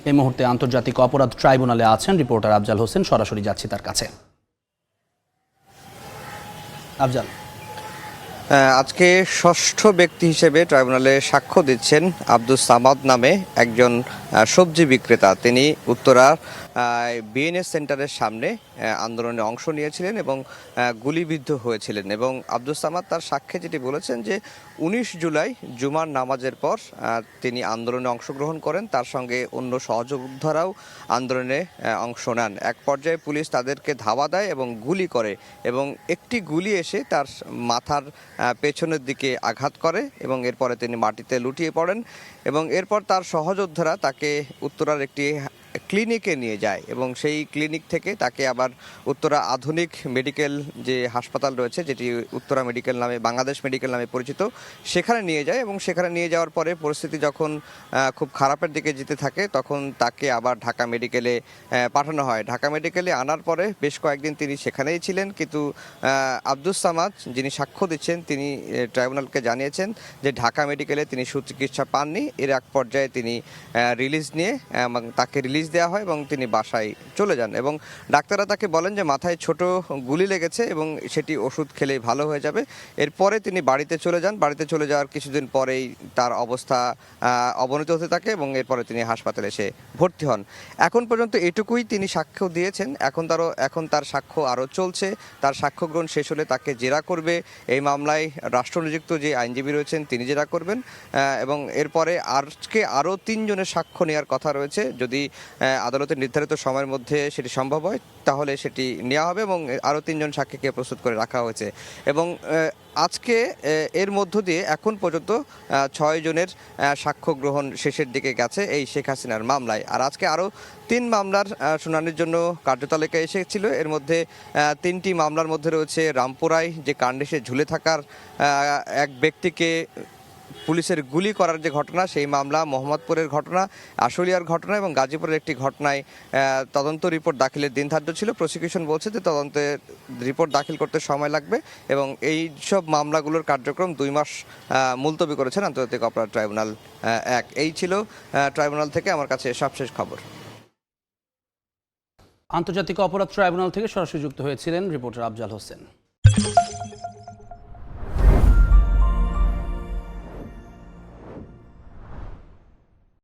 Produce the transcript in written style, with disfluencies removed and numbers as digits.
এই মুহূর্তে আন্তর্জাতিক অপরাধ ট্রাইব্যুনালে আছেন রিপোর্টার আফজাল হোসেন, সরাসরি যাচ্ছি তার কাছে। আফজাল, আজকে ষষ্ঠ ব্যক্তি হিসেবে ট্রাইব্যুনালে সাক্ষ্য দিচ্ছেন আব্দুস সামাদ নামে একজন সবজি বিক্রেতা। তিনি উত্তরার বিএনএস সেন্টারের সামনে আন্দোলনে অংশ নিয়েছিলেন এবং গুলিবিদ্ধ হয়েছিলেন। এবং আব্দুস সামাদ তার সাক্ষ্যে যেটি বলেছেন যে 19 জুলাই জুমার নামাজের পর তিনি আন্দোলনে অংশগ্রহণ করেন, তার সঙ্গে অন্য সহযোদ্ধারাও আন্দোলনে অংশ নেন। এক পর্যায়ে পুলিশ তাদেরকে ধাওয়া দেয় এবং গুলি করে, এবং একটি গুলি এসে তার মাথার পেছনের দিকে আঘাত করে এবং এরপরে তিনি মাটিতে লুটিয়ে পড়েন। এবং এরপর তার সহযোদ্ধারা তাকে উত্তরার একটি ক্লিনিকে নিয়ে যায় এবং সেই ক্লিনিক থেকে তাকে আবার উত্তরা আধুনিক মেডিকেল যে হাসপাতাল রয়েছে, যেটি উত্তরা মেডিকেল নামে, বাংলাদেশ মেডিকেল নামে পরিচিত, সেখানে নিয়ে যায়। এবং সেখানে নিয়ে যাওয়ার পরে পরিস্থিতি যখন খুব খারাপের দিকে যেতে থাকে, তখন তাকে আবার ঢাকা মেডিকেলে পাঠানো হয়। ঢাকা মেডিকেলে আনার পরে বেশ কয়েকদিন তিনি সেখানেই ছিলেন, কিন্তু আব্দুস সামাদ যিনি সাক্ষ্য দিচ্ছেন তিনি ট্রাইব্যুনালকে জানিয়েছেন যে ঢাকা মেডিকেলে তিনি সুচিকিৎসা পাননি। এর এক পর্যায়ে তিনি রিলিজ নিয়ে তাকে রিলিজ দেওয়া হয় এবং তিনি বাসায় চলে যান। এবং ডাক্তাররা তাকে বলেন যে মাথায় ছোট গুলি লেগেছে এবং সেটি ওষুধ খেলেই ভালো হয়ে যাবে। এরপরে তিনি বাড়িতে চলে যান। বাড়িতে চলে যাওয়ার কিছুদিন পরেই তার অবস্থা অবনতি হতে থাকে এবং এরপরে তিনি হাসপাতালে এসে ভর্তি হন। এখন পর্যন্ত এটুকুই তিনি সাক্ষ্য দিয়েছেন। এখন তার সাক্ষ্য আরও চলছে। তার সাক্ষ্য গ্রহণ শেষ হলে তাকে জেরা করবে এই মামলায় রাষ্ট্রনিযুক্ত যে আইনজীবী রয়েছেন তিনি জেরা করবেন। এবং এরপরে আজকে আরও 3 জনের সাক্ষ্য নেওয়ার কথা রয়েছে। যদি আদালতের নির্ধারিত সময়ের মধ্যে সেটি সম্ভব হয় তাহলে সেটি নেওয়া হবে এবং আরও 3 জন সাক্ষীকে প্রস্তুত করে রাখা হয়েছে। এবং আজকে এর মধ্য দিয়ে এখন পর্যন্ত 6 জনের সাক্ষ্য গ্রহণ শেষের দিকে গেছে এই শেখ হাসিনার মামলায়। আর আজকে আরও 3 মামলার শুনানির জন্য কার্যতালিকায় এসেছিল। এর মধ্যে 3টি মামলার মধ্যে রয়েছে রামপুরায় যে কার্নিশে ঝুলে থাকার এক ব্যক্তিকে পুলিশের গুলি করার যে ঘটনা, সেই মামলা, মোহাম্মদপুরের ঘটনা, আশুলিয়ার ঘটনা এবং গাজীপুরের একটি ঘটনায় তদন্ত রিপোর্ট দাখিলের দিন ধার্য ছিল। প্রসিকিউশন বলছে যে তদন্তের রিপোর্ট দাখিল করতে সময় লাগবে এবং এই সব মামলাগুলোর কার্যক্রম 2 মাস মুলতবি করেছেন আন্তর্জাতিক অপরাধ ট্রাইব্যুনাল 1। এই ছিল ট্রাইব্যুনাল থেকে আমার কাছে সবশেষ খবর। আন্তর্জাতিক অপরাধ ট্রাইব্যুনাল থেকে সরাসরি যুক্ত হয়েছিলেন রিপোর্টার আফজাল হোসেন।